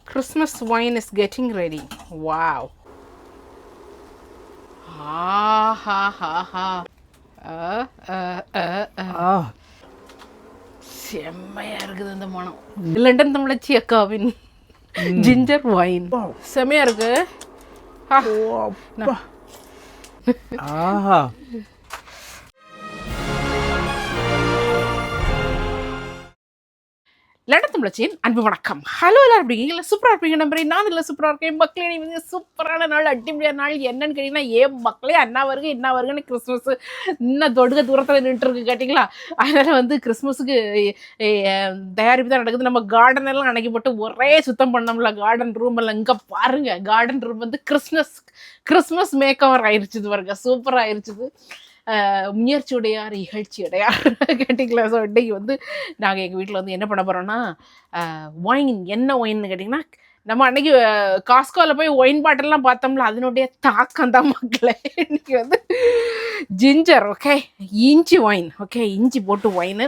Christmas wine is getting ready. Wow. Ha ha ha ha. செம்மையா இருக்குது இந்த மனம். லண்டன் தமிழச்சி அக்காவின் ஜிஞ்சர் வைன் செம்மையா இருக்கு. ஆஹா லண்டன் தமிழச்சியின் அன்பு வணக்கம். ஹலோ, எல்லாரும் இருக்கீங்களா? சூப்பராக இருப்பீங்க நம்புறேன். நான் இல்லை சூப்பராக இருக்கேன். மக்களே, நீ வந்து சூப்பரான நாள், அடிப்படையான நாள் என்னன்னு கேட்டிங்கன்னா, ஏன் மக்களே அண்ணா வருங்க என்ன வருங்கன்னு கிறிஸ்மஸ் இன்னும் தொடுக்க தூரத்தில் நின்றுருக்கு கேட்டிங்களா. அதனால் வந்து கிறிஸ்மஸுக்கு தயாரிப்பு தான் நடக்குது. நம்ம கார்டன் எல்லாம் அன்னைக்கு போட்டு ஒரே சுத்தம் பண்ணோம்ல, கார்டன் ரூம் எல்லாம். இங்கே பாருங்க, கார்டன் ரூம் வந்து கிறிஸ்மஸ் மேக் ஓவர் ஆயிடுச்சு. பாருங்க, சூப்பராக ஆயிடுச்சுது. முயற்சியுடையார் இகழ்ச்சியுடையார் கேட்டிங்களா. ஸோ இன்றைக்கி வந்து நாங்கள் எங்கள் வீட்டில் வந்து என்ன பண்ண போகிறோன்னா, ஒயின். என்ன ஒயின்னு கேட்டிங்கன்னா, நம்ம அன்றைக்கி காஸ்கோவில் போய் ஒயின் பாட்டில்லாம் பார்த்தோம்ல, அதனுடைய தாக்கம் தான் மக்களே. இன்றைக்கி வந்து ஜிஞ்சர், ஓகே, இஞ்சி ஒயின், ஓகே, இஞ்சி போட்டு ஒயின்.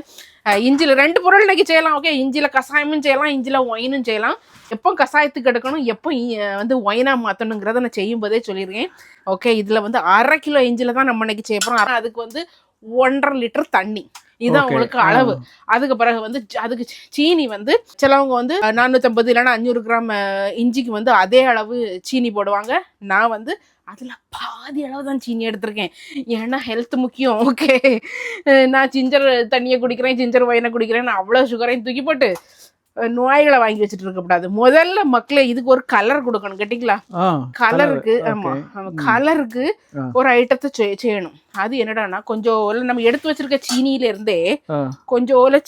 இஞ்சியில் 2 பொருள் இன்றைக்கி செய்யலாம். ஓகே, இஞ்சியில் கஷாயமும் செய்யலாம், இஞ்சியில் ஒயினும் செய்யலாம். எப்போ கஷாயத்துக்கு எடுக்கணும், எப்போ வந்து ஒயினாக மாற்றணுங்கிறத நான் செய்யும்போதே சொல்லியிருக்கேன். ஓகே, இதில் வந்து 1/2 கிலோ இஞ்சியில் தான் நம்ம இன்றைக்கி செய்ய போகிறோம். அதுக்கு வந்து 1.5 லிட்டர் தண்ணி, இதுதான் உங்களுக்கு அளவு. அதுக்கு பிறகு வந்து அதுக்கு சீனி வந்து சிலவங்க வந்து 450 இல்லைன்னா 500 கிராம் இஞ்சிக்கு வந்து அதே அளவு சீனி போடுவாங்க. நான் வந்து அதில் பாதி அளவு தான் சீனி எடுத்திருக்கேன். ஏன்னா ஹெல்த் முக்கியம். ஓகே, நான் ஜிஞ்சர் தண்ணியை குடிக்கிறேன், ஜிஞ்சர் ஒயினை குடிக்கிறேன், நான் அவ்வளோ சுகரையும் தூக்கி போட்டு நோய்களை வாங்கி வச்சுட்டு இருக்கக்கூடாது. முதல்ல மக்களே இதுக்கு ஒரு கலர் கொடுக்கணும் கேட்டிங்களா. கலருக்கு, ஆமாம், கலருக்கு ஒரு ஐட்டத்தை செய்யணும். அது என்னடானா, கொஞ்சம் நம்ம எடுத்து வச்சிருக்க சீனியிலேருந்தே கொஞ்சம் ஓலை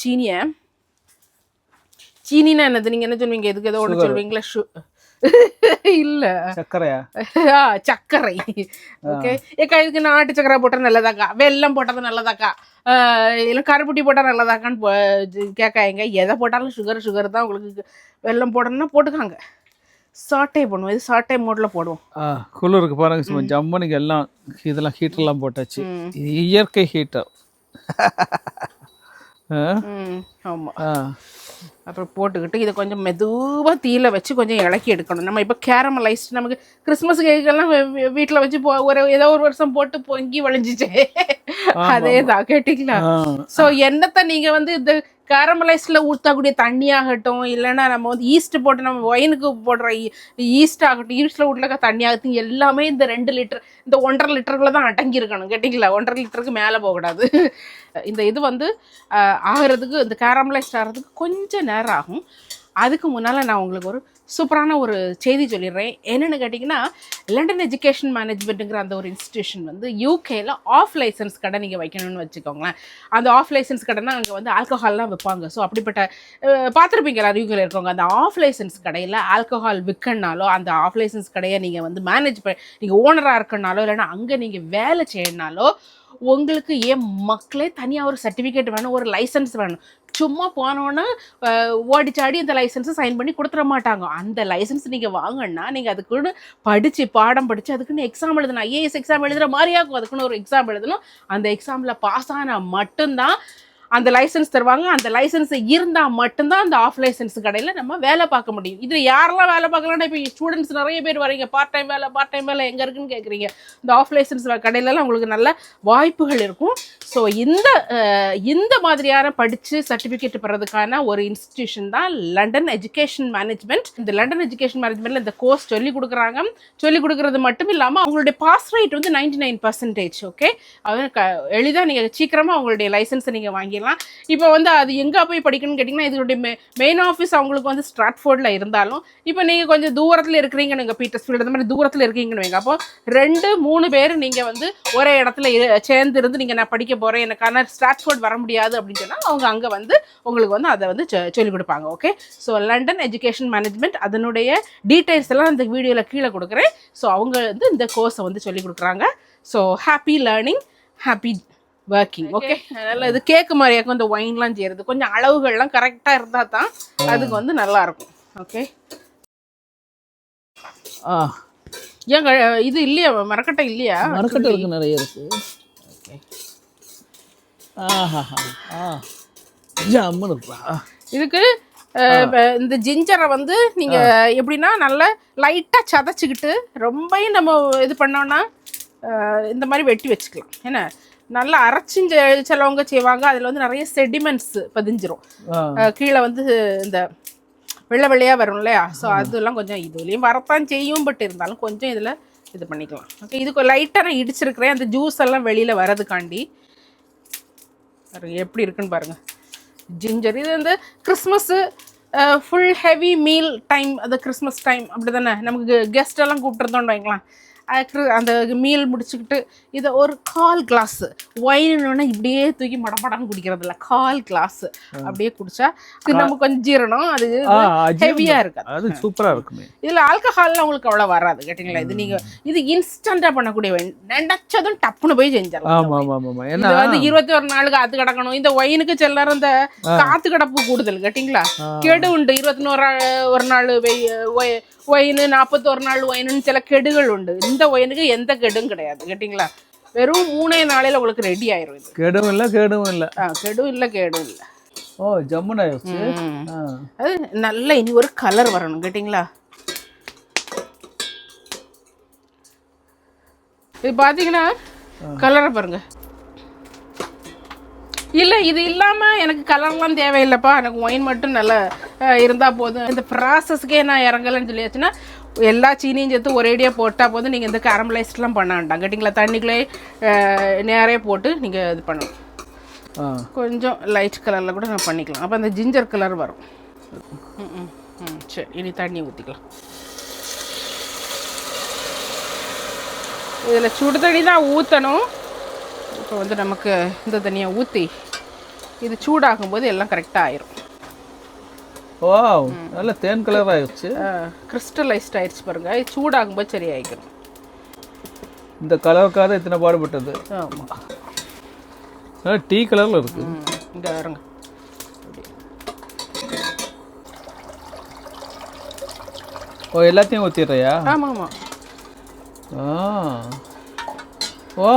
சீனினா என்னது, நீங்கள் என்ன சொல்வீங்க? இதுக்கு ஏதோ ஒன்று சொல்வீங்களா? இல்ல, சர்க்கரையா? சர்க்கரை. ஓகே, ஏக்கா இதுக்கு நாட்டு சர்க்கரை போட்டால் நல்லதாக்கா, வெல்லம் போட்டது நல்லதாக்கா, இல்லை கருப்பட்டி போட்டால் நல்லதாக்கான்னு கேட்காங்க. எதை போட்டாலும் சுகர் தான். உங்களுக்கு வெல்லம் போடணும்னா போட்டுக்காங்க. சாட்டை பண்ணுவோம், இது சாட்டை மோடில் போடுவோம். குளிருக்கு பாருங்க, சும்மா ஜம்மனுக்கு எல்லாம் இதெல்லாம் ஹீட்டர்லாம் போட்டாச்சு. இது இயற்கை ஹீட்டர். ஆமாம். அப்புறம் போட்டுக்கிட்டு இதை கொஞ்சம் மெதுவாக தீயில வச்சு கொஞ்சம் இலக்கி எடுக்கணும். நம்ம இப்போ கேரமலைஸ்ட், நமக்கு கிறிஸ்மஸ் கேக்கெல்லாம் வீட்டில் வச்சு ஏதோ ஒரு வருஷம் போட்டு பொங்கி வளைஞ்சிச்சு, அதே தான் கேட்டிங்களா. ஸோ என்னத்தை நீங்கள் வந்து இந்த கேரமலைஸில் ஊற்றக்கூடிய தண்ணியாகட்டும், இல்லைன்னா நம்ம வந்து ஈஸ்ட் போட்டு நம்ம ஒயினுக்கு போடுற ஈஸ்ட் ஆகட்டும், ஈஸ்டில் ஊட்டில் தண்ணி ஆகட்டும், எல்லாமே இந்த 2 லிட்டர், இந்த 1.5 லிட்டருக்குள்ள தான் அடங்கி இருக்கணும் கேட்டிங்களா. 1.5 லிட்டருக்கு மேலே போகக்கூடாது. இந்த இது வந்து ஆகிறதுக்கு, இந்த கேரமலைஸ்ட் ஆகிறதுக்கு கொஞ்சம் நேரம் ஆகும். அதுக்கு முன்னால் நான் உங்களுக்கு ஒரு சூப்பரான ஒரு செய்தி சொல்லிடுறேன். என்னென்னு கேட்டிங்கன்னா, லண்டன் எஜுகேஷன் மேனேஜ்மெண்ட்டுங்கிற அந்த ஒரு இன்ஸ்டிடியூஷன் வந்து யூகேயில் ஆஃப் லைசன்ஸ் கடை நீங்கள் வைக்கணும்னு வச்சுக்கோங்களேன். அந்த ஆஃப் லைசன்ஸ் கடைனா அங்கே வந்து ஆல்கஹால்லாம் விற்பாங்க. ஸோ அப்படிப்பட்ட பார்த்துருப்பீங்க எல்லாரும் யூகேயில் இருக்கவங்க. அந்த ஆஃப் லைசன்ஸ் கடையில் ஆல்கஹால் விற்கனாலோ, அந்த ஆஃப் லைசன்ஸ் கடையை நீங்கள் வந்து மேனேஜ் நீங்கள் ஓனராக இருக்கனாலோ, இல்லைன்னா அங்கே நீங்கள் வேலை செய்யணுனாலோ, உங்களுக்கு ஏன் மக்களே தனியாக ஒரு சர்டிஃபிகேட் வேணும், ஒரு லைசன்ஸ் வேணும். சும்மா போனோன்னா ஓடிச்சாடி இந்த லைசன்ஸை சைன் பண்ணி கொடுத்துட மாட்டாங்க. அந்த லைசன்ஸ் நீங்கள் வாங்கினா நீங்கள் அதுக்குன்னு படித்து பாடம் படித்து அதுக்குன்னு எக்ஸாம் எழுதணும். ஐஏஎஸ் எக்ஸாம் எழுதுகிற மாதிரியாக்கும் அதுக்குன்னு ஒரு எக்ஸாம் எழுதணும். அந்த எக்ஸாமில் பாஸ் ஆனால் மட்டும்தான் அந்த லைசன்ஸ் தருவாங்க. அந்த லைசன்ஸ் இருந்தால் மட்டும்தான் அந்த ஆஃப் லைசன்ஸ் கடையில் நம்ம வேலை பார்க்க முடியும். இதில் யாரெல்லாம் வேலை பார்க்கலாம்னா, இப்போ ஸ்டூடெண்ட்ஸ் நிறைய பேர் வரீங்க, பார்ட் டைம் வேலை எங்கே இருக்குன்னு கேட்குறீங்க. இந்த ஆஃப் லைசன்ஸ் கடையிலலாம் உங்களுக்கு நல்ல வாய்ப்புகள் இருக்கும். ஸோ இந்த மாதிரியான படித்து சர்டிஃபிகேட் பெறதுக்கான ஒரு இன்ஸ்டிடியூஷன் தான் லண்டன் எஜுகேஷன் மேனேஜ்மெண்ட். இந்த லண்டன் எஜுகேஷன் மேனேஜ்மெண்ட்டில் இந்த கோர்ஸ் சொல்லிக் கொடுக்குறது மட்டும் இல்லாமல் அவங்களுடைய பாஸ் ரேட் வந்து 99%. ஓகே, அது எளிதாக நீங்கள் சீக்கிரமாக அவங்களுடைய லைசன்ஸை நீங்கள் வாங்கி. இப்போ வந்து அது எங்கே போய் படிக்கணும்னு கேட்டிங்கன்னா, இதனுடைய மெயின் ஆஃபீஸ் அவங்களுக்கு வந்து ஸ்ட்ராட்ஃபோர்டில் இருந்தாலும், இப்போ நீங்கள் கொஞ்சம் தூரத்தில் இருக்கிறீங்க, நீங்கள் பீட்டர்ஸ்ஃபீல்டு அந்த மாதிரி தூரத்தில் இருக்கீங்கன்னு வைங்க. அப்போ 2-3 பேர் நீங்கள் வந்து ஒரே இடத்துல சேர்ந்து இருந்து நீங்கள் நான் படிக்க போகிறேன், எனக்கான ஸ்ட்ராட்ஃபோர்ட் வர முடியாது அப்படின்னு சொன்னால் அவங்க அங்கே வந்து உங்களுக்கு வந்து அதை வந்து சொல்லிக் கொடுப்பாங்க. Okay, so London education management அதனுடைய டீட்டெயில்ஸ் எல்லாம் இந்த வீடியோவில் கீழே கொடுக்குறேன். ஸோ அவங்க வந்து இந்த கோர்ஸை வந்து சொல்லிக் கொடுக்குறாங்க. So happy learning, happy working. Okay, அதனால் இது கேக்கு மாதிரியாக்கும் இந்த ஒயின்லாம் செய்கிறது. கொஞ்சம் அளவுகள்லாம் கரெக்டாக இருந்தால் தான் அதுக்கு வந்து நல்லாயிருக்கும். ஓகே, ஏங்க இது இல்லையா, மரக்கட்டை இல்லையா? மரக்கட்டை இருக்கு, நிறைய இருக்கு. ஓகே, ஜாமுன்னு இருக்கா. இதுக்கு இந்த ஜிஞ்சரை வந்து நீங்கள் எப்படின்னா நல்லா லைட்டாக சதைச்சிக்கிட்டு ரொம்பவும் நம்ம இது பண்ணோன்னா இந்த மாதிரி வெட்டி வச்சுக்கலாம். ஏன்னா நல்லா அரைச்சி சிலவங்க செய்வாங்க, அதில் வந்து நிறைய செடிமெண்ட்ஸ் பதிஞ்சிரும், கீழே வந்து இந்த வெள்ளை வெள்ளையாக வரும் இல்லையா. ஸோ அதெல்லாம் கொஞ்சம் இதுலேயும் வரத்தான் செய்யும், பட் இருந்தாலும் கொஞ்சம் இதில் இது பண்ணிக்கலாம். ஓகே, இதுக்கு லைட்டாக நான் இடிச்சிருக்கிறேன் அந்த ஜூஸ் எல்லாம் வெளியில் வரதுக்காண்டி. எப்படி இருக்குன்னு பாருங்கள் ஜிஞ்சர். இது வந்து Christmas full heavy meal time, அது கிறிஸ்மஸ் டைம் அப்படி தானே, நமக்கு கெஸ்ட் எல்லாம் கூப்பிட்டுருந்தோன்னு வைக்கலாம். அந்த மீல் முடிச்சுக்கிட்டு இதை ஒரு 1/4 கிளாஸ் ஒயின்னு இப்படியே தூக்கி மடப்படாமல் குடிக்கிறது இல்லை, 1/4 கிளாஸ் அப்படியே குடிச்சா இது நமக்கு கொஞ்சம் ஜீரணம், அது ஹெவியாக இருக்காது, அது சூப்பராக இருக்குமே. இதில் ஆல்கஹால்லாம் உங்களுக்கு அவ்வளோ வராது கேட்டிங்களா. இது நீங்கள் இது இன்ஸ்டண்ட்டாக பண்ணக்கூடிய நினைச்சதும் டப்புன்னு போய் செஞ்சிடலாம். இது வந்து 21 நாள் காத்து கிடக்கணும். இந்த ஒயினுக்கு சிலர் இந்த காத்து கிடப்பு கூடுதல் கேட்டிங்களா, கெடு உண்டு. 21 நாள் ஒயின், 41 நாள் ஒயின்னு சில கெடுகள் உண்டு. இந்த ஒயினுக்கு எந்த கெடும் கிடையாது கேட்டிங்களா. வெறும் 3 நாளையில உங்களுக்கு ரெடி ஆயிரும். இது கெடும் இல்லை கேடும் இல்லை. கெடும் இல்லை கேடும் இல்லை. ஓ ஜம்முன் ஆயிடுச்சு. அது நல்லா இனி ஒரு கலர் வரணும் கேட்டிங்களா. இது பார்த்தீங்கன்னா கலரை பாருங்க. இல்லை இது இல்லாமல் எனக்கு கலர்லாம் தேவையில்லைப்பா, எனக்கு ஒயின் மட்டும் நல்லா இருந்தால் போதும், இந்த ப்ராசஸ்க்கே நான் இறங்கலைன்னு சொல்லியாச்சுன்னா எல்லா சீனியும் சேர்த்து ஒரேடியாக போட்டால் போதும். நீங்கள் இந்த கேரமலைஸ்ட்லாம் பண்ண வேண்டாம் கேட்டிங்களா. தண்ணிக்குள்ளே நேரே போட்டு நீங்கள் இது பண்ணணும். கொஞ்சம் லைட் கலரில் கூட நான் பண்ணிக்கலாம், அப்போ அந்த ஜிஞ்சர் கலர் வரும். சரி, இனி தண்ணி ஊற்றிக்கலாம். இதில் சுடு தண்ணி தான் ஊற்றணும். இப்போ வந்து நமக்கு இந்த தண்ணியை ஊற்றி இது சூடாகும்போது எல்லாம் கரெக்டாக ஆயிரும். ஓ நல்ல தேன் கலர் ஆயிடுச்சு, கிறிஸ்டலைஸ்ட் ஆயிடுச்சு பாருங்க. இது சூடாகும்போது சரி ஆகிக்கணும். இந்த கலருக்காக இத்தனை பாடுபட்டது. ஆமாம், டீ கலரில் இருக்கு. இங்கே வருங்க. ஓ எல்லாத்தையும் ஊற்றிடுறியா? ஆமாம் ஆமாம். ஓ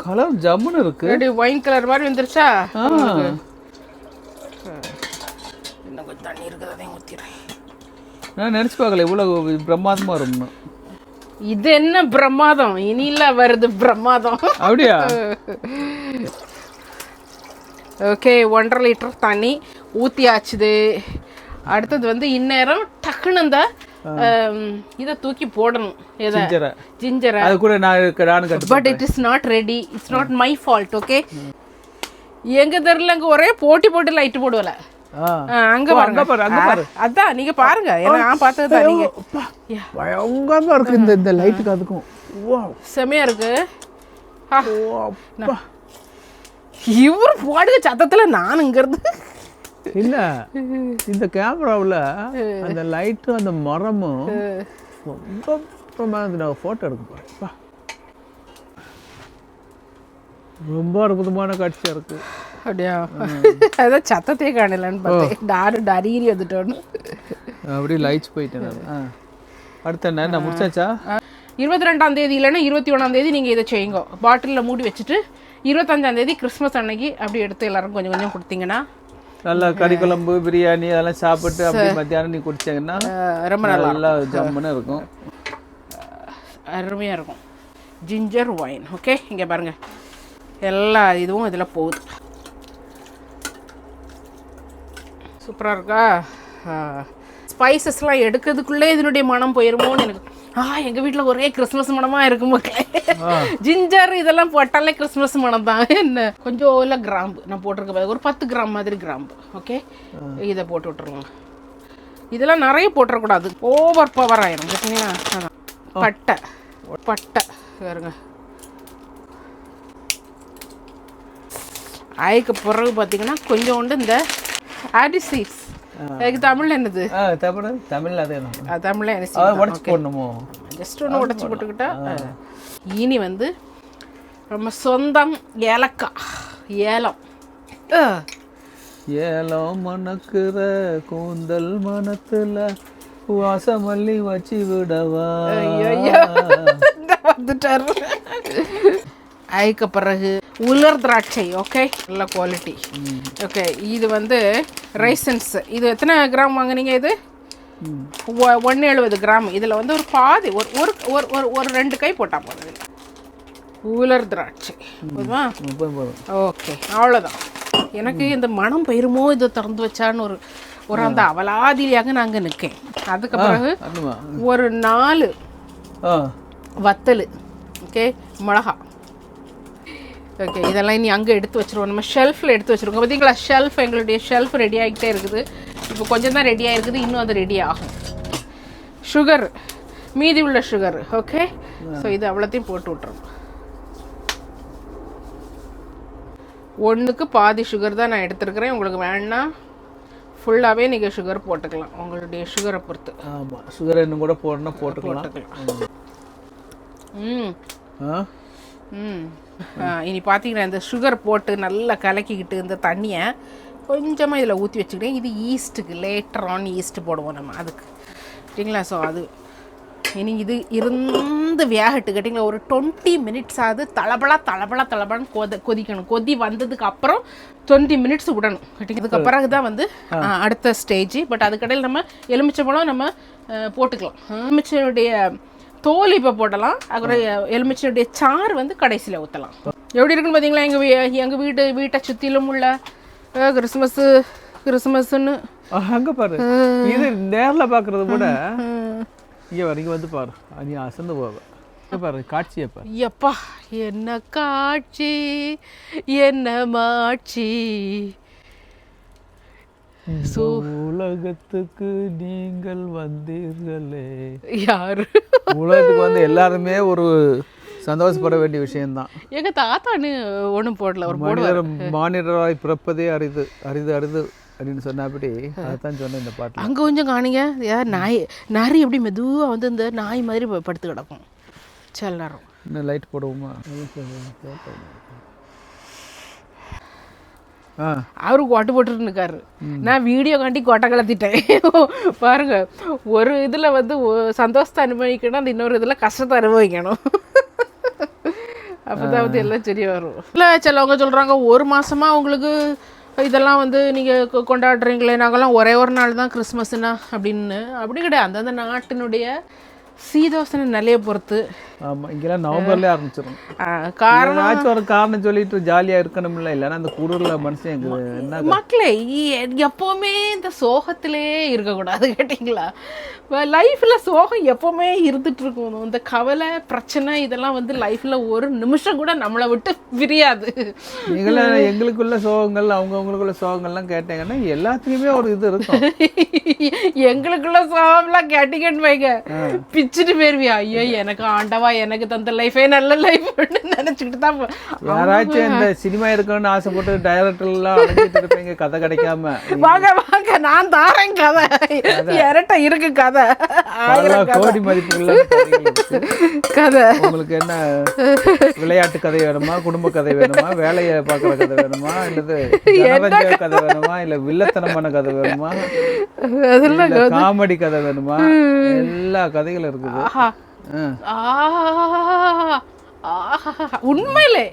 கலர் ஜம்முன்னு இருக்கு, ஒயின் கலர் மாதிரி வந்துருச்சா. இன்னும் கொஞ்சம் தண்ணி இருக்குது, அதையும் ஊற்றிடுறேன். நான் நினச்சி பார்க்கல இவ்வளோ பிரமாதமாக இருக்கும்னு. இது என்ன பிரமாதம், இனில வருது பிரமாதம். அப்படியா? ஓகே, 1.5 லிட்டர் தண்ணி ஊற்றியாச்சுது. அடுத்தது வந்து இந்நேரம் டக்குன்னு இந்த இதை தூக்கி போடணும், ஜிஞ்சரை. அது கூட நான் but it is not ready, it's not my fault. Okay, எங்க தெருல அங்கே ஒரே போட்டி லைட்டு போடுவல, அங்க பாருங்க. அதான் நீங்க பாருங்க, நான் பார்த்தது தான். நீங்க பயங்கரமா இருக்கு இந்த லைட்டுக்கு, அதுக்கும் செமையா இருக்கு. இவரு போடுக சத்தத்துல நான் இங்க இருந்து இல்ல, இந்த கேமராவில் அந்த லைட்டும் அந்த மரமும் ரொம்ப பிரமாதம். ஃபோட்டோ எடுக்க ரொம்ப அற்புதமான காட்சியாக இருக்கு. அப்படியா? அதான் சத்தத்தையே காணலன்னு பார்த்தேன், டரீரி வந்துட்டோன்னு அப்படியே லைட்ஸ் போயிட்டேன். அடுத்த என்ன நான் முடிச்சாச்சா? 22ஆம் தேதி இல்லைன்னா 21ஆம் தேதி நீங்கள் இதை செய்யுங்க. பாட்டிலில் மூடி வச்சுட்டு 25ஆம் தேதி கிறிஸ்மஸ் அன்னைக்கு அப்படி எடுத்து எல்லாரும் கொஞ்சம் கொஞ்சம் கொடுத்தீங்கன்னா நல்லா கறி குழம்பு பிரியாணி அதெல்லாம் சாப்பிட்டு அப்படி மத்தியானம் நீ குடிச்சிங்கன்னா ரொம்ப நல்லா ஜம்முன்னு இருக்கும், அருமையாக இருக்கும். Ginger wine. ஓகே, இங்கே பாருங்கள் எல்லா இதுவும் இதில் போகுது. சூப்பராக இருக்கா? ஸ்பைசஸ்லாம் எடுக்கிறதுக்குள்ளே இதனுடைய மனம் போயிருமோன்னு எனக்கு. எங்கள் வீட்டில் ஒரே கிறிஸ்மஸ் மனமாக இருக்கும் மக்களே. ஜிஞ்சர் இதெல்லாம் போட்டாலே கிறிஸ்மஸ் மனம் தான். என்ன கொஞ்சம் இல்லை கிராம்பு நான் போட்டிருக்க, ஒரு 10 கிராம் மாதிரி கிராம்பு. ஓகே, இதை போட்டு விட்டுருவோங்க. இதெல்லாம் நிறைய போட்டுறக்கூடாது, ஓவர் பவர் ஆயிரும் பார்த்தீங்களா. பட்டை பட்டை பாருங்க. அதுக்கு பிறகு பார்த்தீங்கன்னா கொஞ்சோண்டு இந்த ஆடிசீட்ஸ். அதுக்கு தமிழ் என்னது? தமிழ்ல போடணுமோ? ஜஸ்ட் ஒன்று உடச்சி போட்டுக்கிட்டா. இனி வந்து நம்ம சொந்தம் ஏலக்காய். ஏலம் மணக்குற கூந்தல் மனத்துல வாசமல்லி வச்சு விடவா வந்துட்டாரு. அதுக்கு பிறகு உலர் திராட்சை. ஓகே, நல்ல குவாலிட்டி. ஓகே, இது வந்து ரைசன்ஸ். இது எத்தனை கிராம் வாங்குனீங்க? இது 170 கிராம். இதில் வந்து ஒரு பாதி ஒரு ஒரு ஒரு 2 கை போட்டால் போதும். உலர் திராட்சை போதுமா? ஓகே, அவ்வளோதான். எனக்கு இந்த மனம் பெயருமோ இதை திறந்து வச்சான்னு ஒரு அந்த அவலாதியாக நான் அங்கே நிற்கேன். அதுக்கு பிறகு ஒரு 4 வத்தல். ஓகே, மிளகா. ஓகே, இதெல்லாம் இனி அங்கே எடுத்து வச்சுருவோம். நம்ம ஷெல்ஃபில் எடுத்து வச்சுருக்கோம். பார்த்தீங்களா, ஷெல்ஃப், எங்களுடைய ஷெல்ஃப் ரெடி ஆகிக்கிட்டே இருக்குது. இப்போ கொஞ்சம் தான் ரெடி ஆகிருக்குது, இன்னும் அது ரெடி ஆகும். சுகர், மீதி உள்ள சுகர். ஓகே, ஸோ இது அவ்வளோத்தையும் போட்டு விட்றோம். 1க்கு பாதி சுகர் தான் நான் எடுத்துருக்கிறேன். உங்களுக்கு வேணா ஃபுல்லாகவே நீங்கள் சுகர் போட்டுக்கலாம், உங்களுடைய சுகரை பொறுத்து. ஆமாம், சுகர் இன்னும் கூட போடணும், போட்டுக்கலாம். இனி பார்த்தீங்கன்னா இந்த சுகர் போட்டு நல்லா கலக்கிக்கிட்டு இந்த தண்ணியை கொஞ்சமாக இதில் ஊற்றி வச்சுக்கிட்டேன். இது ஈஸ்ட்டுக்கு, லேட்டர் ஆன் ஈஸ்ட்டு போடுவோம் நம்ம அதுக்கு, சரிங்களா? ஸோ அது இனி இது இருந்து வேகட்டு கேட்டிங்களா, ஒரு 20 மினிட்ஸ் ஆகுது. தளபலான்னு கொதிக்கணும். கொதி வந்ததுக்கு அப்புறம் 20 மினிட்ஸ் விடணும் கேட்டிங்க. அதுக்கு பிறகு தான் வந்து அடுத்த ஸ்டேஜ். பட் அதுக்கடையில் நம்ம எலுமிச்சம்பழம் நம்ம போட்டுக்கலாம். எலுமிச்சையுடைய தோல் இப்போ போடலாம், அப்புறம் எலுமிச்சையுடைய சாறு வந்து கடைசியில் ஊற்றலாம். எப்படி இருக்குன்னு பார்த்தீங்களா, எங்கள் வீட்டை சுற்றிலும் உள்ள கிறிஸ்மஸ்ன்னு அங்கே பாரு. இது நேரில் பார்க்குறது கூட இங்கே வரைக்கும் வந்து பாரு, நீ அசந்து போவ. பாரு காட்சியை பாரு. எப்பா, என்ன காட்சி, என்ன மாட்சி. உலகத்துக்கு நீங்கள் வந்தீர்களே. யாரு? உலகத்துக்கு வந்து எல்லாருமே ஒரு சந்தோஷப்பட வேண்டிய விஷயம்தான். எங்க தாத்தான்னு ஒன்றும் போடல, ஒரு மானிடராய் பிறப்பதே அரிது அரிது அரிது அப்படின்னு சொன்னபடி அதான் சொன்னேன் இந்த பாட்டு. அங்கே கொஞ்சம் காணிங்க, நரி எப்படி மெதுவாக வந்து இந்த நாய் மாதிரி படுத்து கிடக்கும் சில நேரம். இன்னும் லைட் போடுவோமா? அவரு கொட்டை போட்டுட்டு இருக்காரு. நான் வீடியோ காண்டி கொட்டை கலத்திட்டேன். பாருங்க, ஒரு இதில் வந்து சந்தோஷத்தை அனுபவிக்கணும், அந்த இன்னொரு இதில் கஷ்டத்தை அனுபவிக்கணும். அப்போதான் வந்து எல்லாம் சரி வரும். இல்லை, சிலவங்க சொல்கிறாங்க 1 மாதமாக உங்களுக்கு இதெல்லாம் வந்து நீங்கள் கொண்டாடுறீங்களே, நாங்கள்லாம் ஒரே ஒரு நாள் தான் கிறிஸ்மஸ்னா அப்படின்னு. அப்படி கிடையாது, அந்தந்த நாட்டினுடைய சீதோசன நிலையை பொறுத்து. ஆமாம், இங்கெல்லாம் நவம்பர்லேயே ஆரம்பிச்சிடும். காரணம் ஒரு காரணம் சொல்லிட்டு ஜாலியாக இருக்கணும்ல, இல்லைன்னா அந்த குளிரில் மனுஷன் என்ன மக்களே எப்போவுமே இந்த சோகத்திலே இருக்கக்கூடாது கேட்டிங்களா. லைஃப்பில் சோகம் எப்போவுமே இருந்துட்டு இருக்கணும். இந்த கவலை பிரச்சனை இதெல்லாம் வந்து லைஃப்பில் ஒரு நிமிஷம் கூட நம்மளை விட்டு பிரியாது. நீங்களே எங்களுக்குள்ள சோகங்கள் அவங்கவுங்களுக்குள்ள சோகங்கள்லாம் கேட்டீங்கன்னா எல்லாத்துலேயுமே ஒரு இது இருக்கும். எங்களுக்குள்ள சோகம்லாம் கேட்டீங்கன்னு வைங்க, பிச்சுட்டு போயிருவியா. ஐயோ, எனக்கு ஆண்டவா எனக்கு தந்த லைஃபே நல்ல லைஃப் நினைச்சுக்கிட்டு தான். யாராச்சும் இந்த சினிமா இருக்கணும்னு ஆசைப்பட்டு டைரக்டர்லாம் அழைச்சிட்டு இருப்பீங்க, கதை கிடைக்காம. வாங்க வாங்க, நான் தாரேன் கதை, இரட்ட இருக்கு கதை, கோடி மதிப்புள்ள கதை. உங்களுக்கு என்ன விளையாட்டு கதை வேணுமா, குடும்ப கதை வேணுமா, வேலையை பார்க்குற கதை வேணுமா, இல்லது கதை வேணுமா, இல்ல வில்லத்தனமான கதை வேணுமா, காமெடி கதை வேணுமா, எல்லா கதைகளும் இருக்குது. உண்மையிலே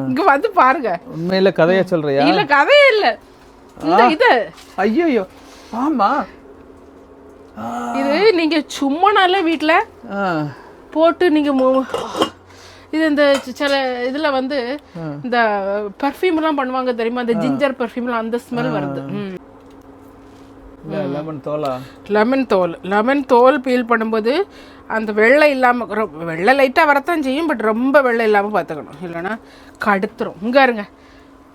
இங்க வந்து பாருங்க. உண்மையில கதையா சொல்றியா? இல்ல கதையே இல்ல, இது ஐயோ. ஆமா, இது நீங்க சும்மா நல்ல வீட்டுல போட்டு நீங்க இது இந்த சில இதுல வந்து இந்த பர்ஃப்யூம் எல்லாம் பண்ணுவாங்க தெரியுமா, இந்த ஜிஞ்சர் பர்ஃப்யூம்ல அந்த ஸ்மெல் வருது. லெமன் தோல் பீல் பண்ணும்போது அந்த வெள்ளை இல்லாமல், வெள்ளை லைட்டாக வரத்தான் செய்யும், பட் ரொம்ப வெள்ளை இல்லாமல் பார்த்துக்கணும், இல்லைன்னா கடுத்துரும். இங்கே இருங்க,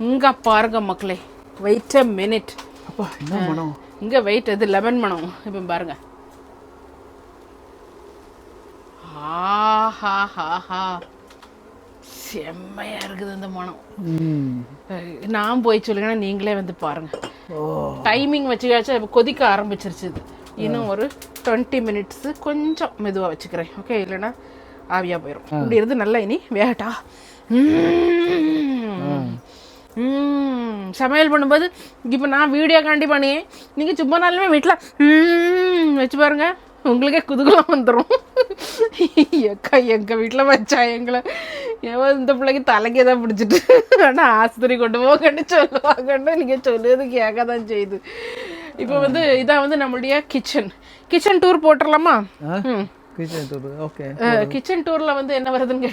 இங்கே பாருங்க மக்களே, வெயிட் அ மினிட். அப்பா என்ன மனம் இங்கே வெயிட், இது லெமன் மனம். இப்போ பாருங்க, ஆஹா செம்மையா இருக்குது இந்த மனம். நான் போய் சொல்லுங்கன்னா நீங்களே வந்து பாருங்க. டைமிங் வச்சுக்காச்சும் இப்போ கொதிக்க ஆரம்பிச்சிருச்சு. இது இன்னும் ஒரு 20 மினிட்ஸ் கொஞ்சம் மெதுவாக வச்சுக்கிறேன். ஓகே, இல்லைன்னா ஆவியாக போயிடும். இப்படி இருந்து நல்லா இனி வேகட்டா. சமையல் பண்ணும்போது இப்போ நான் வீடியோ காண்டி பண்ணி நீங்கள் சும்மா நாளுமே வீட்டில் வச்சு பாருங்க, உங்களுக்கே குதூகலம் வந்துடும். எக்கா எங்கள் வீட்டில் வச்சா எங்களை இந்த பிள்ளைக்கு தலைக்கே தான் பிடிச்சிட்டு, ஆனால் ஆஸ்பத்திரி கொண்டு போகன்னு சொல்லுவாங்கன்னு நீங்கள் சொல்லுறது கேட்க தான் செய்யுது. இப்போ வந்து இதான் வந்து நம்மளுடைய கிச்சன் டூர் போட்டுடலாமா? Kitchen tour okay. கிச்சன் டூரில் வந்து என்ன வருதுன்னு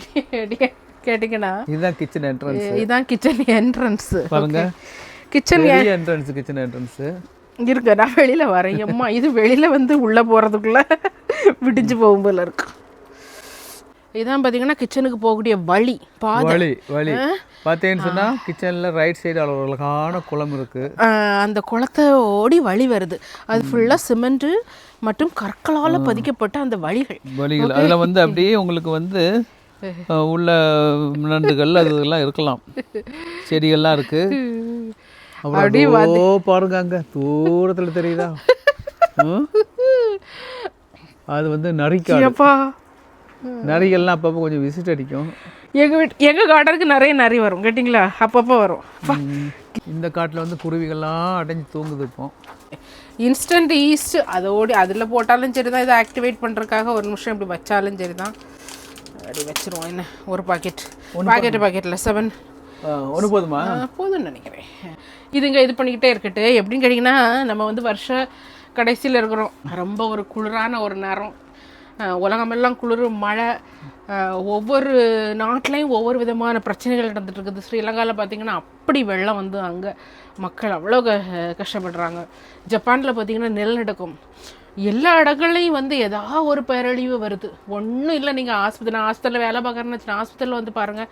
கேட்டிங்கன்னா இதுதான் கிச்சன் என்ட்ரன்ஸ். இதுதான் கிச்சன் என்ட்ரன்ஸ் பாருங்க. கிச்சன் என்ட்ரன்ஸ் இருக்கு. நான் வெளியில வரேன். அம்மா இது வெளியில வந்து உள்ள போறதுக்குள்ள விடிஞ்சு போகும் போல இருக்கு. இதான் பாத்தீங்கன்னா கிச்சனுக்கு போகக்கூடிய வழி வழி பார்த்தேன்னு சொன்னா கிச்சன்ல ரைட் சைடு அழகான குளம் இருக்கு. அந்த குளத்தை ஓடி வழி வருது. அது ஃபுல்லா சிமெண்ட் மற்றும் கற்களால பதிக்கப்பட்ட அந்த வழிகள். அதுல வந்து அப்படியே உங்களுக்கு வந்து உள்ள நண்டுகள் அதெல்லாம் இருக்கலாம், செடிகள்லாம் இருக்கு. பாருங்க அங்க தூரத்துல தெரியுதா, அது வந்து நரிகள்லாம் அப்பப்போ கொஞ்சம் விசிட் அடிக்கும். எங்க கார்டனுக்கு நிறைய வரும் கேட்டிங்களா, அப்பப்போ வரும். இந்த காட்டில் வந்து குருவிகள்லாம் அடைஞ்சு தூங்குது. இப்போ இன்ஸ்டன்ட் ஈஸ்ட் அதோடு அதில் போட்டாலும் சரி தான், இதை ஆக்டிவேட் பண்ணுறதுக்காக ஒரு நிமிஷம் இப்படி வச்சாலும் சரி தான். அப்படி வச்சுருவோம். என்ன ஒரு பாக்கெட்டில் 7 ஒன்று போதுமா? போதும்னு நினைக்கிறேன். இதுங்க இது பண்ணிக்கிட்டே இருக்கட்டு. எப்படின்னு கேட்டிங்கன்னா, நம்ம வந்து வருஷ கடைசியில் இருக்கிறோம். ரொம்ப ஒரு குளிரான ஒரு நேரம். உலகமெல்லாம் குளிர், மழை. ஒவ்வொரு நாட்டிலையும் ஒவ்வொரு விதமான பிரச்சனைகள் நடந்துட்டு இருக்குது. ஸ்ரீலங்காவில் பார்த்திங்கன்னா அப்படி வெள்ளம் வந்து அங்கே மக்கள் அவ்வளோ கஷ்டப்படுறாங்க. ஜப்பானில் பார்த்திங்கன்னா நிலநடுக்கம். எல்லா இடங்கள்லையும் வந்து ஏதாவது ஒரு பேரழிவு வருது. ஒன்றும் இல்லை, நீங்கள் ஹாஸ்பிட்டலில் வேலை பார்க்குறேன்னு வச்சுன்னா ஹாஸ்பிட்டலில் வந்து பாருங்கள்,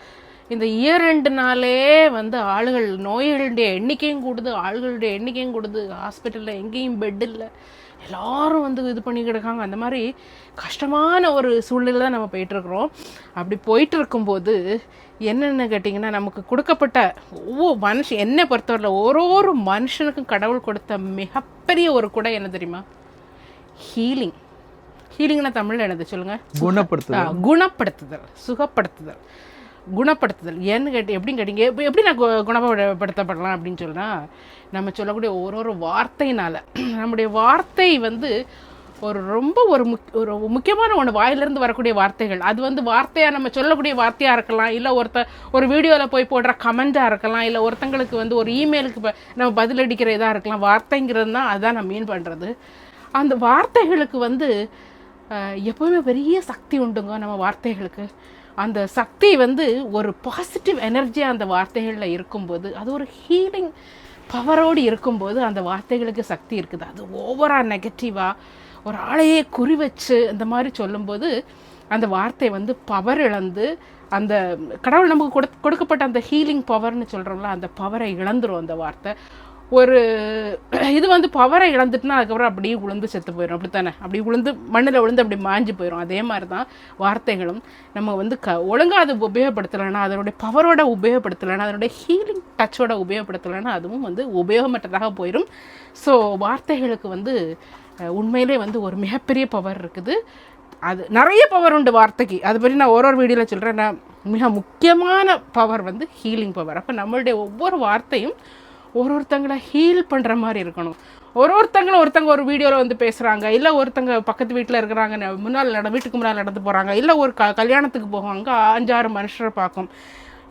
இந்த இயர் ரெண்டுனாலே வந்து ஆளுகள் நோய்களுடைய எண்ணிக்கையும் கூடுது, ஹாஸ்பிட்டலில் எங்கேயும் பெட் இல்லை, எல்லாரும் வந்து இது பண்ணி கிடக்காங்க. அந்த மாதிரி கஷ்டமான ஒரு சூழ்நிலை தான் நம்ம போயிட்டுருக்குறோம். அப்படி போயிட்டு இருக்கும்போது என்னென்னு கேட்டிங்கன்னா, நமக்கு கொடுக்கப்பட்ட என்னை பொறுத்தவரையில் ஒரு மனுஷனுக்கும் கடவுள் கொடுத்த மிகப்பெரிய ஒரு கூட என்ன தெரியுமா? ஹீலிங்னா தமிழில் என்னது சொல்லுங்கள்? குணப்படுத்துதல், சுகப்படுத்துதல், குணப்படுத்துதல். ஏன்னு எப்படின்னு கேட்டீங்க, எப்படி நான் குணப்படுத்தப்படலாம் அப்படின்னு சொன்னால், நம்ம சொல்லக்கூடிய ஒரு வார்த்தையினால். நம்முடைய வார்த்தை வந்து ரொம்ப ஒரு முக்கியமான ஒன்று, வாயிலிருந்து வரக்கூடிய வார்த்தைகள். அது வந்து வார்த்தையாக நம்ம சொல்லக்கூடிய வார்த்தையாக இருக்கலாம், இல்லை ஒரு வீடியோவில் போய் போடுற கமெண்ட்டாக இருக்கலாம், இல்லை ஒருத்தங்களுக்கு வந்து ஒரு இமெயிலுக்கு நம்ம பதிலடிக்கிற இதாக இருக்கலாம். வார்த்தைங்கிறது தான் அதுதான் நான் மீன் பண்ணுறது. அந்த வார்த்தைகளுக்கு வந்து எப்போவுமே பெரிய சக்தி உண்டுங்க நம்ம வார்த்தைகளுக்கு. அந்த சக்தி வந்து ஒரு பாசிட்டிவ் எனர்ஜியாக அந்த வார்த்தைகளில் இருக்கும்போது, அது ஒரு ஹீலிங் பவரோடு இருக்கும்போது அந்த வார்த்தைகளுக்கு சக்தி இருக்குது. அது ஓவராக நெகட்டிவாக ஒரு ஆளையே குறி வச்சு இந்த மாதிரி சொல்லும்போது அந்த வார்த்தை வந்து பவர் இழந்து, அந்த கடவுள் நமக்கு கொடுக்கப்பட்ட அந்த ஹீலிங் பவர்னு சொல்கிறோம்ல, அந்த பவரை இழந்துரும் அந்த வார்த்தை. ஒரு இது வந்து பவரை இழந்துட்டுனா அதுக்கப்புறம் அப்படியே உளுந்து செத்து போயிடும். அப்படித்தானே? அப்படி மண்ணில் விழுந்து அப்படி மாஞ்சு போயிடும். அதே மாதிரி தான் வார்த்தைகளும். நம்ம வந்து ஒழுங்காக அது உபயோகப்படுத்தலைன்னா, அதனுடைய பவரோட உபயோகப்படுத்தலைன்னா, அதனுடைய ஹீலிங் டச்சோட உபயோகப்படுத்தலைன்னா அதுவும் வந்து உபயோகமற்றதாக போயிடும். ஸோ வார்த்தைகளுக்கு வந்து உண்மையிலே வந்து ஒரு மிகப்பெரிய பவர் இருக்குது. அது நிறைய பவர் உண்டு வார்த்தைக்கு. அது பற்றி நான் ஒரு வீடியோவில் சொல்கிறேன். நான் மிக முக்கியமான பவர் வந்து ஹீலிங் பவர். அப்போ நம்மளுடைய ஒவ்வொரு வார்த்தையும் ஒருத்தங்களை ஹீல் பண்ணுற மாதிரி இருக்கணும். ஒருத்தங்க ஒரு வீடியோவில் வந்து பேசுகிறாங்க, இல்லை ஒருத்தங்க பக்கத்து வீட்டில் இருக்கிறாங்க, வீட்டுக்கு முன்னால் நடந்து போகிறாங்க, இல்லை ஒரு கல்யாணத்துக்கு போவாங்க, 5-6 மனுஷரை பார்க்கும்.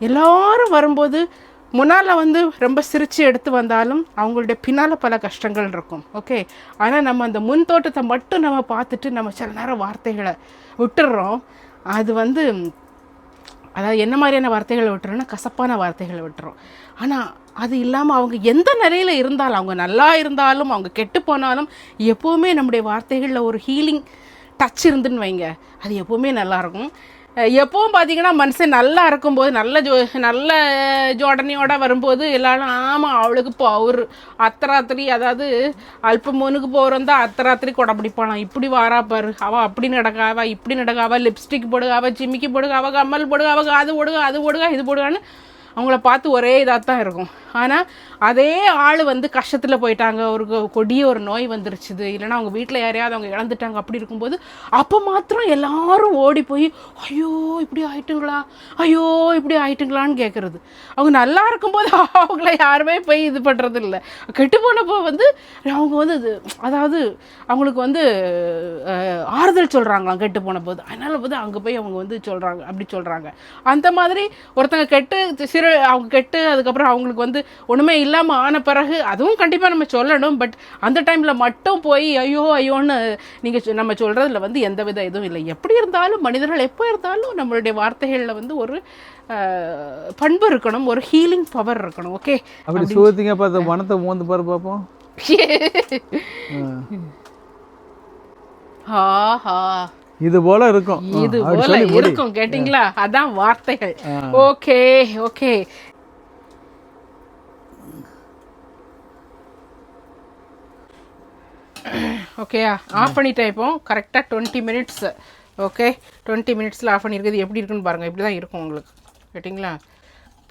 எல்லாரும் வரும்போது முன்னால் வந்து ரொம்ப சிரித்து எடுத்து வந்தாலும் அவங்களுடைய பின்னால் பல கஷ்டங்கள் இருக்கும். ஓகே, ஆனால் நம்ம அந்த முன் தோட்டத்தை மட்டும் நம்ம பார்த்துட்டு நம்ம சில நேரம் வார்த்தைகளை விட்டுடுறோம். அது வந்து அதாவது என்ன மாதிரியான வார்த்தைகளை விட்டுறோன்னா, கசப்பான வார்த்தைகளை விட்டுறோம். ஆனால் அது இல்லாமல் அவங்க எந்த நிலையில் இருந்தாலும், அவங்க நல்லா இருந்தாலும் அவங்க கெட்டு போனாலும், எப்போவுமே நம்முடைய வார்த்தைகளில் ஒரு ஹீலிங் டச் இருந்துன்னு வைங்க, அது எப்போவுமே நல்லாயிருக்கும். எப்போவும் பார்த்தீங்கன்னா மனுஷன் நல்லா இருக்கும்போது, நல்ல ஜோடனையோடு வரும்போது எல்லாரும் ஆமாம் அவளுக்கு இப்போ அவர் அத்தராத்திரி, அதாவது அல்பமோனுக்கு போகிறோம் தான் அத்தராத்திரி கொடை பிடிப்பானா, இப்படி வாரா பாரு, அவள் அப்படி நடக்காவா, இப்படி நடக்காவா, லிப்ஸ்டிக் போடுகாவா, ஜிமிக்கி போடுகாவா, கம்மல் போடுகாவா, அது போடுகா இது போடுகான்னு அவங்கள பார்த்து ஒரே இதாக தான் இருக்கும். ஆனால் அதே ஆள் வந்து கஷ்டத்தில் போயிட்டாங்க, ஒரு கொடிய ஒரு நோய் வந்துருச்சுது, இல்லைன்னா அவங்க வீட்டில் யாரையாவது அவங்க இழந்துட்டாங்க, அப்படி இருக்கும்போது அப்போ மாத்திரம் எல்லாரும் ஓடி போய் ஐயோ இப்படி ஆயிட்டுங்களா, ஐயோ இப்படி ஆயிட்டுங்களான்னு கேட்குறது. அவங்க நல்லா இருக்கும்போது அவங்கள யாருமே போய் இது பண்ணுறது இல்லை. கெட்டு போனப்போ வந்து அவங்க வந்து இது அதாவது அவங்களுக்கு வந்து ஆறுதல் சொல்கிறாங்களாம் கெட்டு போன போது. அதனால் வந்து அங்கே போய் அவங்க வந்து சொல்கிறாங்க, அப்படி சொல்கிறாங்க. அந்த மாதிரி ஒருத்தங்க கெட்டு அவங்க கெட்டு அதுக்கப்புறம் அவங்களுக்கு வந்து ஒன்றுமே இல்லாமல் ஆன பிறகு அதுவும் கண்டிப்பாக நம்ம சொல்லணும். பட் அந்த டைமில் மட்டும் போய் ஐயோ ஐயோன்னு நீங்கள் நம்ம சொல்கிறதுல வந்து எந்த வித இதுவும் இல்லை. எப்படி இருந்தாலும் மனிதர்கள் எப்போ இருந்தாலும் நம்மளுடைய வார்த்தைகளில் வந்து ஒரு பண்பு இருக்கணும், ஒரு ஹீலிங் பவர் இருக்கணும். ஓகே, அப்படி சோதிங்க பார்த்து மனத்தை மோந்து பாரு பார்ப்போம். இது போல இருக்கும், இது போல இருக்கும். கேட்டிங்களா? அதான் வார்த்தைகள். ஓகே ஓகே, ஓகேயா? ஆஃப் பண்ணிட்டேன் இப்போ. கரெக்டாக 20 மினிட்ஸ். ஓகே, 20 மினிட்ஸில் ஆஃப் பண்ணியிருக்குது. எப்படி இருக்குன்னு பாருங்கள். இப்படி தான் இருக்கும் உங்களுக்கு. கேட்டிங்களா?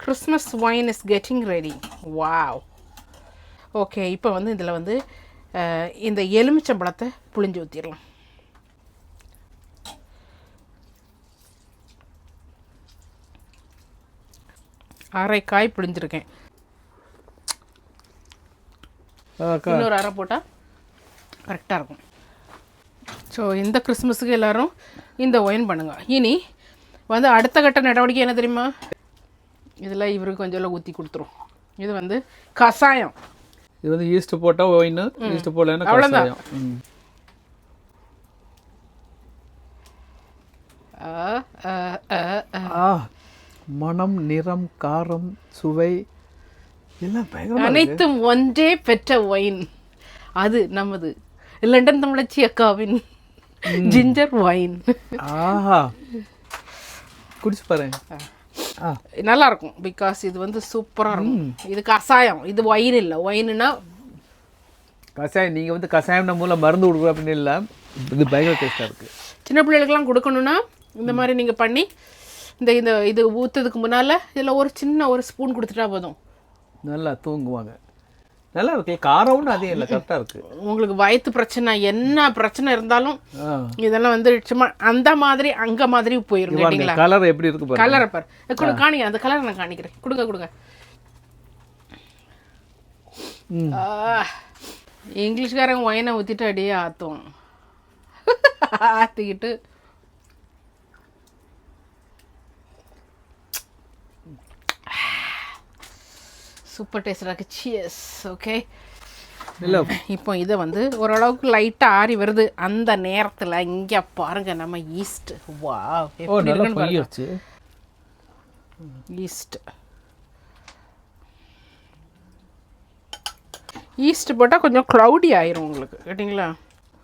Christmas wine is getting ready. Wow. Okay, இப்போ வந்து இதில் வந்து இந்த எலுமிச்சம்பழத்தை புளிஞ்சு ஊற்றிடலாம். அரைக்காய் புளிஞ்சிருக்கேன். இன்னொரு அரை போட்டால் கரெக்டாக இருக்கும். ஸோ இந்த கிறிஸ்மஸுக்கு எல்லோரும் இந்த ஒயின் பண்ணுங்க. இனி வந்து அடுத்த கட்ட நடவடிக்கை என்ன தெரியுமா? இதில் இவருக்கு கொஞ்சம் ஊற்றி கொடுத்துரும். இது வந்து கசாயம். இது வந்து ஈஸ்ட் போட்டால் ஒயின், ஈஸ்ட் போடலன்னா அவ்வளோதான். மனம், நிறம், காரம், சுவை எல்லாம் அனைத்தும் ஒன்றே பெற்ற ஒயின். அது நமது லண்டன் தமிழச்சி அக்காவின் ஜிஞ்சர் ஒயின். குடிச்சு பாருங்க, நல்லா இருக்கும். பிகாஸ் இது வந்து சூப்பராக இருக்கும். இது கசாயம், இது ஒயின் இல்லை. ஒயின்னா கசாயம். நீங்கள் வந்து கசாயம் மூலம் மருந்து கொடுக்குற அப்படின்னு இல்லை, இது பயங்கர டேஸ்ட்டாக இருக்குது. சின்ன பிள்ளைகளுக்கெல்லாம் கொடுக்கணுன்னா இந்த மாதிரி நீங்கள் பண்ணி இந்த இந்த இது ஊற்றுறதுக்கு முன்னால் இதில் ஒரு சின்ன ஒரு ஸ்பூன் கொடுத்துட்டா போதும், நல்லா தூங்குவாங்க. நல்லா இருக்கு, காரம்னு அதே இல்லை, கரெக்டாக இருக்குது. உங்களுக்கு வயிற்று பிரச்சனை என்ன பிரச்சனை இருந்தாலும் இதெல்லாம் வந்து சும்மா அந்த மாதிரி அங்கே மாதிரி போயிடும். கேட்டிங்களா? கலர் எப்படி இருக்கு? கலரை பாரு, கொடுங்க, காணிங்க. அந்த கலரை நான் காணிக்கிறேன். கொடுங்க கொடுங்க. இங்கிலீஷ்காரங்க ஒயினை ஊற்றிட்டு அடியே ஆற்றுவோம். ஆற்றிக்கிட்டு சூப்பர் டேஸ்டாக இருக்குது. சியர்ஸ். ஓகே, இப்போ இதை வந்து ஓரளவுக்கு லைட்டாக ஆறி வருது. அந்த நேரத்தில் இங்கே பாருங்கள் நம்ம ஈஸ்ட். வா, எப்படி இருக்குன்னு பாருங்க. ஈஸ்ட் போட்டால் கொஞ்சம் க்ளவுடி ஆயிரும் உங்களுக்கு. கேட்டிங்களா?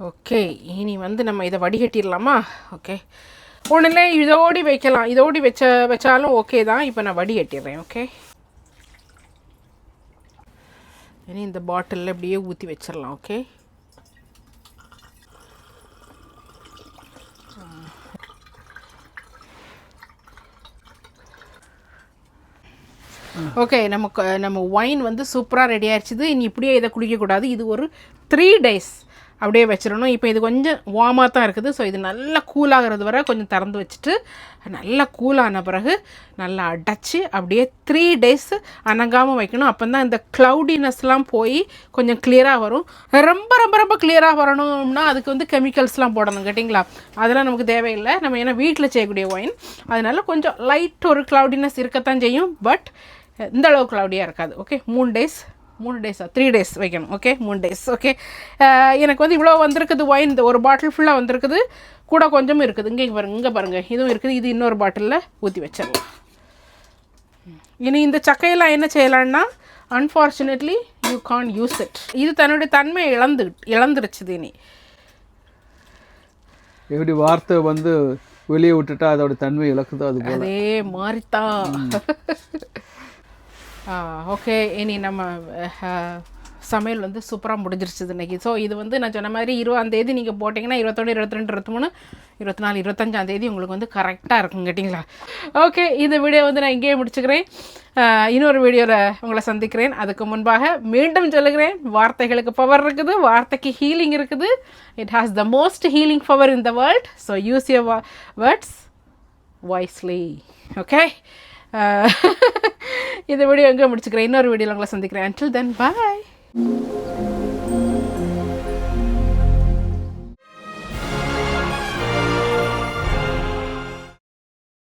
ஓகே, இனி வந்து நம்ம இதை வடிகட்டிடலாமா? ஓகே, ஒன்றுல இதோடி வைக்கலாம், இதோடி வச்சாலும் ஓகே தான். இப்போ நான் வடிகட்டிடுறேன். ஓகே, இனி இந்த பாட்டிலில் அப்படியே ஊற்றி வச்சிடலாம். ஓகே, ஓகே, நம்ம ஒயின் வந்து சூப்பராக ரெடி ஆயிடுச்சுது. இனி இப்படியே இதை குடிக்கக்கூடாது. இது ஒரு 3 days அப்படியே வச்சிடணும். இப்போ இது கொஞ்சம் வார்மாக தான் இருக்குது. ஸோ இது நல்லா கூலாகிறது வரை கொஞ்சம் திறந்து வச்சுட்டு நல்லா கூலான பிறகு நல்லா அடைச்சி அப்படியே 3 days அணங்காமல் வைக்கணும். அப்போ தான் இந்த க்ளவுடினஸ்லாம் போய் கொஞ்சம் கிளியராக வரும். ரொம்ப ரொம்ப ரொம்ப கிளியராக வரணும்னா அதுக்கு வந்து கெமிக்கல்ஸ்லாம் போடணும். கேட்டிங்களா? அதெல்லாம் நமக்கு தேவையில்லை. நம்ம ஏன்னா வீட்டில் செய்யக்கூடிய ஒயின், அதனால கொஞ்சம் லைட் ஒரு க்ளவுடினஸ் இருக்கத்தான் செய்யும். பட் இந்த அளவு க்ளவுடியாக இருக்காது. ஓகே, 3 டேஸா 3 days வைக்கணும். Okay, 3 days. ஓகே, எனக்கு வந்து இவ்வளோ வந்திருக்குது ஒயின். இந்த ஒரு பாட்டில் ஃபுல்லாக வந்திருக்குது, கூட கொஞ்சமும் இருக்குது. இங்கே பாருங்கள், இதுவும் இருக்குது. இது இன்னொரு பாட்டிலில் ஊற்றி வச்சிடலாம். இனி இந்த சக்கையெல்லாம் என்ன செய்யலான்னா, unfortunately you can't use it. இது தன்னுடைய தன்மையை இழந்துருச்சுது. இனி எப்படி வார்த்தை வந்து வெளியே விட்டுட்டா அதோட தன்மை இழக்குதோ அது அதே மாதிரிதான். ஓகே, இனி நம்ம சமையல் வந்து சூப்பராக முடிஞ்சிருச்சு இன்றைக்கி. ஸோ இது வந்து நான் சொன்ன மாதிரி 20ஆம் தேதி நீங்கள் போட்டிங்கன்னா 21, 22, 23, 24, 25ஆம் தேதி உங்களுக்கு வந்து கரெக்டாக இருக்கும் கேட்டிங்களா. ஓகே, இந்த வீடியோ வந்து நான் இங்கேயே முடிச்சுக்கிறேன். இன்னொரு வீடியோவில் உங்களை சந்திக்கிறேன். அதுக்கு முன்பாக மீண்டும் சொல்லுகிறேன், வார்த்தைகளுக்கு பவர் இருக்குது, வார்த்தைக்கு ஹீலிங் இருக்குது. It has the most healing power in the world. So use your words wisely. Okay, இந்த வீடியோ எங்கே முடிச்சுக்கிறேன். இன்னொரு வீடியோவில் உங்களை சந்திக்கிறேன். until then, bye.